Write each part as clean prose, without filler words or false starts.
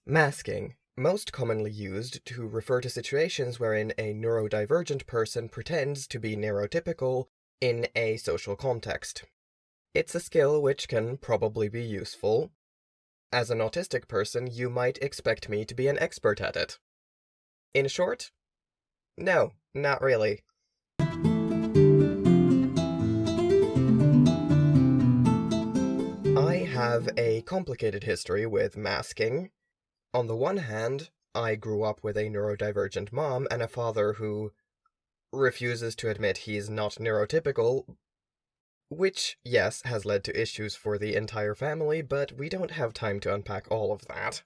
Masking, most commonly used to refer to situations wherein a neurodivergent person pretends to be neurotypical in a social context. It's a skill which can probably be useful. As an autistic person, you might expect me to be an expert at it. In short, no, not really. I have a complicated history with masking. On the one hand, I grew up with a neurodivergent mom and a father who refuses to admit he's not neurotypical, which, yes, has led to issues for the entire family, but we don't have time to unpack all of that.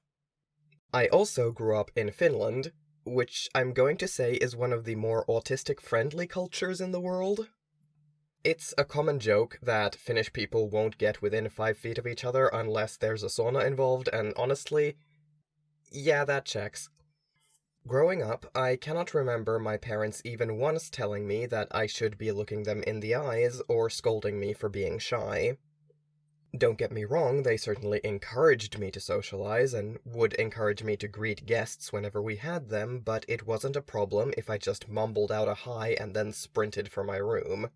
I also grew up in Finland, which I'm going to say is one of the more autistic-friendly cultures in the world. It's a common joke that Finnish people won't get within 5 feet of each other unless there's a sauna involved, and honestly, yeah, that checks. Growing up, I cannot remember my parents even once telling me that I should be looking them in the eyes or scolding me for being shy. Don't get me wrong, they certainly encouraged me to socialize and would encourage me to greet guests whenever we had them, but it wasn't a problem if I just mumbled out a hi and then sprinted for my room.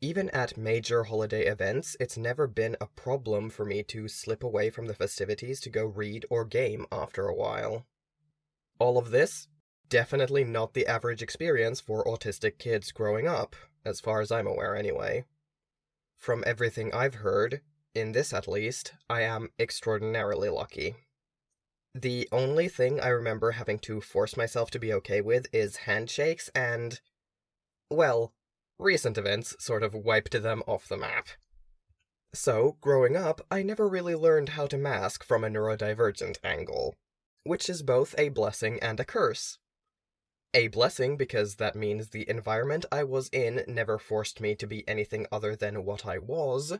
Even at major holiday events, it's never been a problem for me to slip away from the festivities to go read or game after a while. All of this, definitely not the average experience for autistic kids growing up, as far as I'm aware anyway. From everything I've heard, in this at least, I am extraordinarily lucky. The only thing I remember having to force myself to be okay with is handshakes and, well, recent events sort of wiped them off the map. So, growing up, I never really learned how to mask from a neurodivergent angle, which is both a blessing and a curse. A blessing because that means the environment I was in never forced me to be anything other than what I was.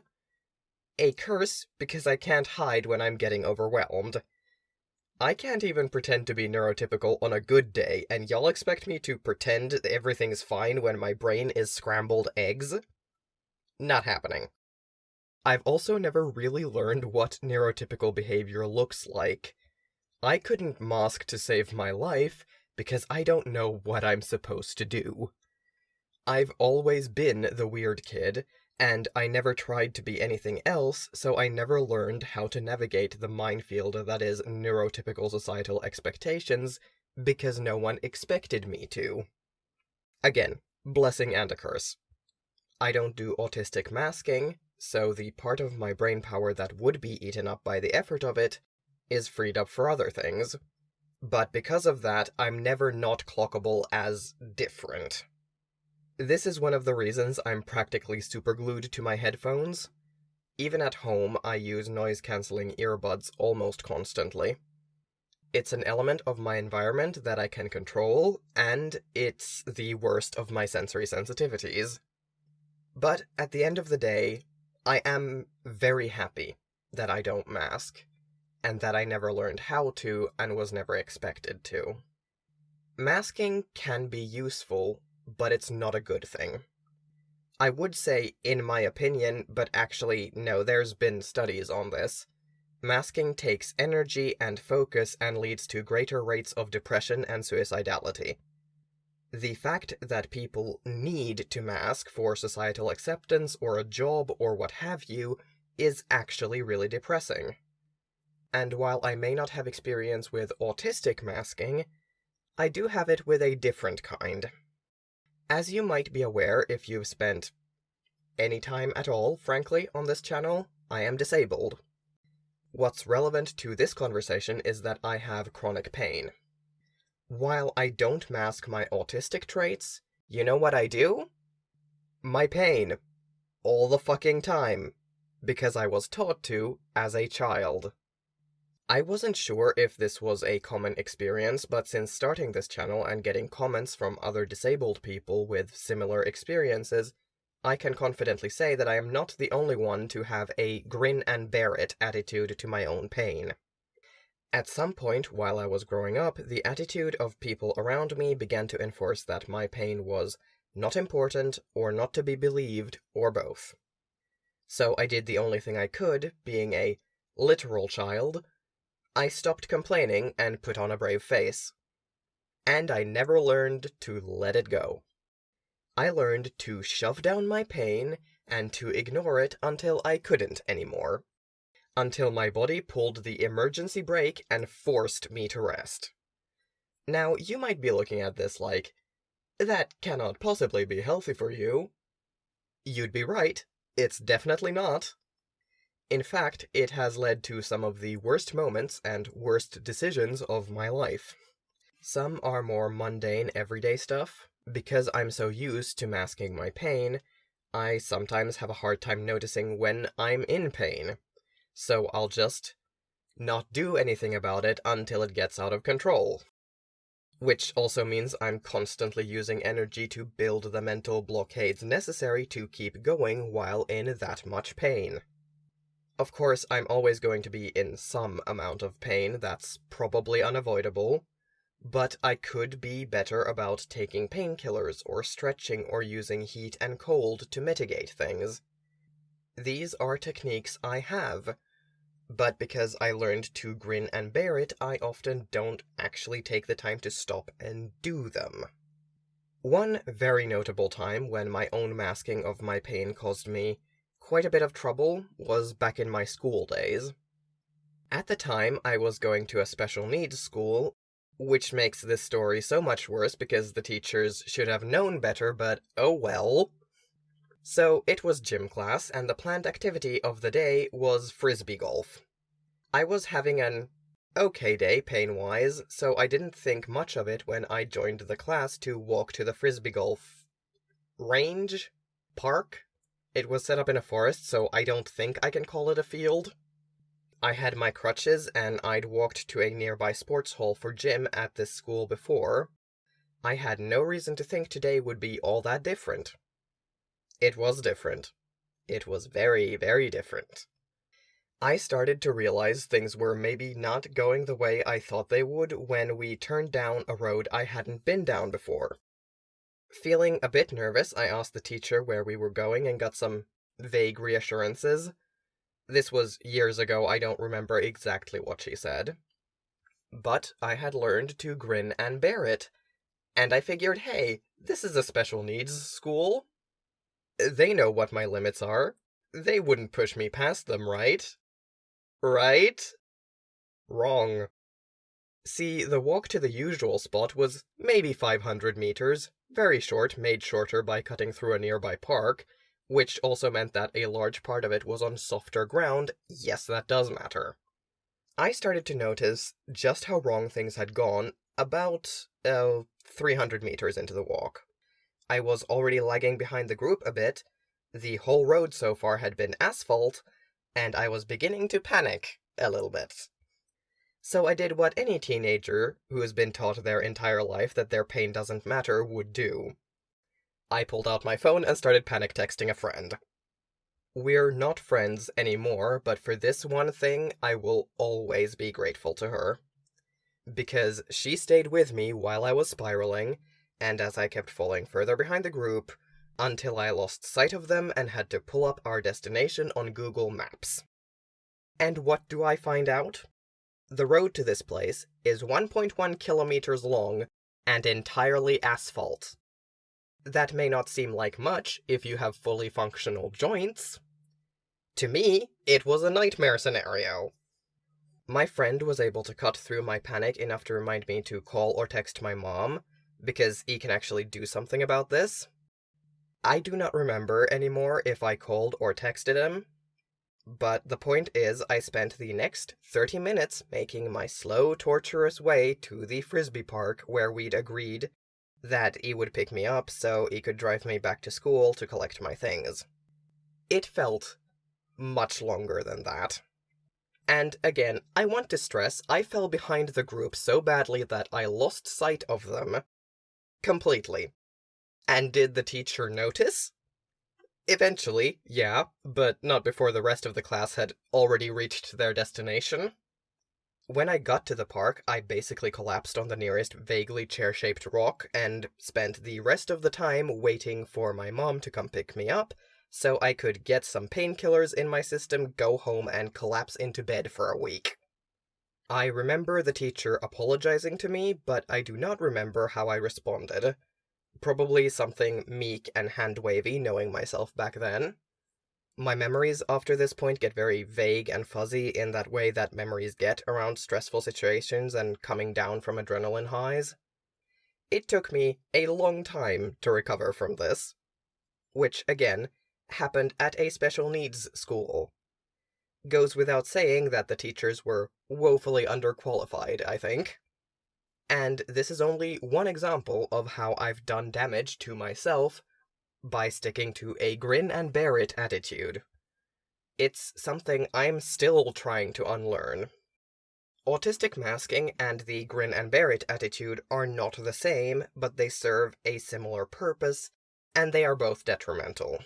A curse because I can't hide when I'm getting overwhelmed. I can't even pretend to be neurotypical on a good day, and y'all expect me to pretend everything's fine when my brain is scrambled eggs? Not happening. I've also never really learned what neurotypical behavior looks like. I couldn't mask to save my life, because I don't know what I'm supposed to do. I've always been the weird kid, and I never tried to be anything else, so I never learned how to navigate the minefield that is neurotypical societal expectations, because no one expected me to. Again, blessing and a curse. I don't do autistic masking, so the part of my brain power that would be eaten up by the effort of it is freed up for other things. But because of that, I'm never not clockable as different. This is one of the reasons I'm practically superglued to my headphones. Even at home, I use noise-canceling earbuds almost constantly. It's an element of my environment that I can control, and it's the worst of my sensory sensitivities. But at the end of the day, I am very happy that I don't mask, and that I never learned how to and was never expected to. Masking can be useful, but it's not a good thing. I would say, in my opinion, but actually, no, there's been studies on this. Masking takes energy and focus and leads to greater rates of depression and suicidality. The fact that people need to mask for societal acceptance or a job or what have you is actually really depressing. And while I may not have experience with autistic masking, I do have it with a different kind. As you might be aware if you've spent any time at all, frankly, on this channel, I am disabled. What's relevant to this conversation is that I have chronic pain. While I don't mask my autistic traits, you know what I do? My pain. All the fucking time. Because I was taught to as a child. I wasn't sure if this was a common experience, but since starting this channel and getting comments from other disabled people with similar experiences, I can confidently say that I am not the only one to have a grin and bear it attitude to my own pain. At some point while I was growing up, the attitude of people around me began to enforce that my pain was not important, or not to be believed, or both. So I did the only thing I could, being a literal child, I stopped complaining and put on a brave face. And I never learned to let it go. I learned to shove down my pain and to ignore it until I couldn't anymore. Until my body pulled the emergency brake and forced me to rest. Now, you might be looking at this like, that cannot possibly be healthy for you. You'd be right, it's definitely not. In fact, it has led to some of the worst moments and worst decisions of my life. Some are more mundane everyday stuff. Because I'm so used to masking my pain, I sometimes have a hard time noticing when I'm in pain. So I'll just not do anything about it until it gets out of control. Which also means I'm constantly using energy to build the mental blockades necessary to keep going while in that much pain. Of course, I'm always going to be in some amount of pain, that's probably unavoidable, but I could be better about taking painkillers or stretching or using heat and cold to mitigate things. These are techniques I have, but because I learned to grin and bear it, I often don't actually take the time to stop and do them. One very notable time when my own masking of my pain caused me quite a bit of trouble was back in my school days. At the time, I was going to a special needs school, which makes this story so much worse because the teachers should have known better, but oh well. So it was gym class, and the planned activity of the day was frisbee golf. I was having an okay day pain-wise, so I didn't think much of it when I joined the class to walk to the frisbee golf range? Park? It was set up in a forest, so I don't think I can call it a field. I had my crutches, and I'd walked to a nearby sports hall for gym at this school before. I had no reason to think today would be all that different. It was different. It was very, very different. I started to realize things were maybe not going the way I thought they would when we turned down a road I hadn't been down before. Feeling a bit nervous, I asked the teacher where we were going and got some vague reassurances. This was years ago, I don't remember exactly what she said. But I had learned to grin and bear it, and I figured, hey, this is a special needs school. They know what my limits are. They wouldn't push me past them, right? Right? Wrong. See, the walk to the usual spot was maybe 500 meters, very short, made shorter by cutting through a nearby park, which also meant that a large part of it was on softer ground. Yes, that does matter. I started to notice just how wrong things had gone about 300 meters into the walk. I was already lagging behind the group a bit, the whole road so far had been asphalt, and I was beginning to panic a little bit. So I did what any teenager who has been taught their entire life that their pain doesn't matter would do. I pulled out my phone and started panic texting a friend. We're not friends anymore, but for this one thing, I will always be grateful to her. Because she stayed with me while I was spiraling, and as I kept falling further behind the group, until I lost sight of them and had to pull up our destination on Google Maps. And what do I find out? The road to this place is 1.1 kilometers long and entirely asphalt. That may not seem like much if you have fully functional joints. To me, it was a nightmare scenario. My friend was able to cut through my panic enough to remind me to call or text my mom, because he can actually do something about this. I do not remember anymore if I called or texted him, but the point is I spent the next 30 minutes making my slow, torturous way to the frisbee park where we'd agreed that he would pick me up so he could drive me back to school to collect my things. It felt much longer than that. And again, I want to stress, I fell behind the group so badly that I lost sight of them completely. And did the teacher notice? Eventually, yeah, but not before the rest of the class had already reached their destination. When I got to the park, I basically collapsed on the nearest vaguely chair-shaped rock and spent the rest of the time waiting for my mom to come pick me up so I could get some painkillers in my system, go home, and collapse into bed for a week. I remember the teacher apologizing to me, but I do not remember how I responded. Probably something meek and hand-wavy, knowing myself back then. My memories after this point get very vague and fuzzy in that way that memories get around stressful situations and coming down from adrenaline highs. It took me a long time to recover from this, which, again, happened at a special needs school. Goes without saying that the teachers were woefully underqualified, I think. And this is only one example of how I've done damage to myself by sticking to a grin and bear it attitude. It's something I'm still trying to unlearn. Autistic masking and the grin and bear it attitude are not the same, but they serve a similar purpose, and they are both detrimental.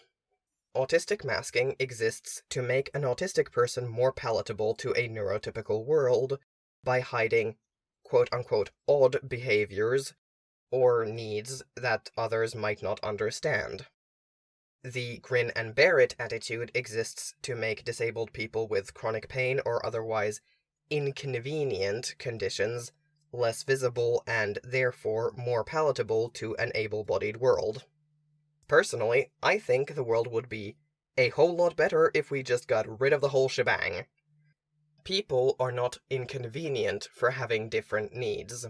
Autistic masking exists to make an autistic person more palatable to a neurotypical world by hiding quote-unquote odd behaviors or needs that others might not understand. The grin and bear it attitude exists to make disabled people with chronic pain or otherwise inconvenient conditions less visible and therefore more palatable to an able-bodied world. Personally, I think the world would be a whole lot better if we just got rid of the whole shebang. People are not inconvenient for having different needs.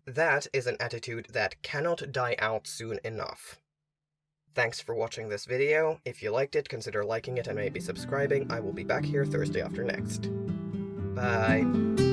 That is an attitude that cannot die out soon enough. Thanks for watching this video. If you liked it, consider liking it and maybe subscribing. I will be back here Thursday after next. Bye.